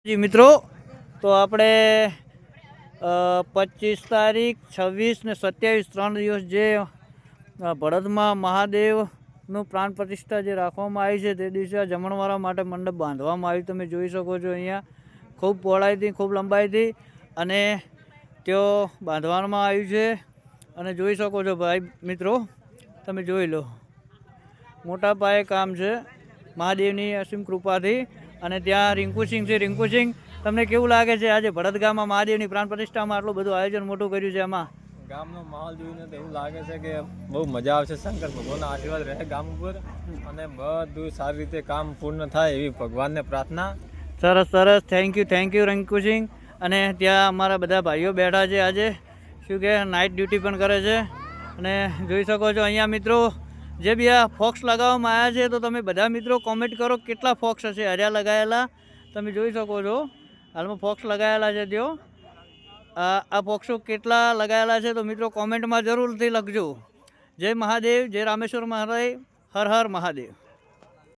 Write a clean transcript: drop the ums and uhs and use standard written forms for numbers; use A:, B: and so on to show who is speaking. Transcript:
A: જી મિત્રો, તો આપણે 25 તારીખ 26 ને 27 3 દિવસ જે ભળદમાં મહાદેવનું પ્રાણ પ્રતિષ્ઠા જે રાખવામાં આવી છે તે દિવસે આ જમણવારા માટે મંડપ બાંધવામાં આવ્યું. તમે જોઈ શકો છો અહીંયા ખૂબ પહોળાઈથી ખૂબ લંબાઈથી અને તેઓ બાંધવામાં આવ્યું છે. અને જોઈ શકો છો ભાઈ મિત્રો, તમે જોઈ લો, મોટા પાયે કામ છે મહાદેવની અસીમ કૃપાથી. અને ત્યાં રિંકુસિંહ છે. રિંકુસિંહ, તમને કેવું લાગે છે આજે ભરત ગામમાં મહાદેવની પ્રાણ પ્રતિષ્ઠામાં આટલું બધું આયોજન મોટું કર્યું છે? એમાં
B: ગામનો માહોલ જોઈને તો એવું લાગે છે કે બહુ મજા આવશે. શંકર ભગવાનના આશીર્વાદ રહે ગામ ઉપર અને બધું સારી રીતે કામ પૂર્ણ થાય એવી ભગવાનને પ્રાર્થના.
A: સરસ સરસ, થેન્ક યુ રિંકુસિંહ. અને ત્યાં અમારા બધા ભાઈઓ બેઠા છે આજે, શું કે નાઇટ ડ્યુટી પણ કરે છે. અને જોઈ શકો છો અહીંયા મિત્રો જે બી આ ફોક્સ લગાવવામાં આવ્યા છે, તો તમે બધા મિત્રો કોમેન્ટ કરો કેટલા ફોક્સ હશે હર્યા લગાવેલા. તમે જોઈ શકો છો હાલમાં ફોક્સ લગાવેલા છે તેઓ. આ ફોક્સો કેટલા લગાવેલા છે તો મિત્રો કોમેન્ટમાં જરૂરથી લખજો. જય મહાદેવ, જય રામેશ્વર મહાદેવ, હર હર મહાદેવ.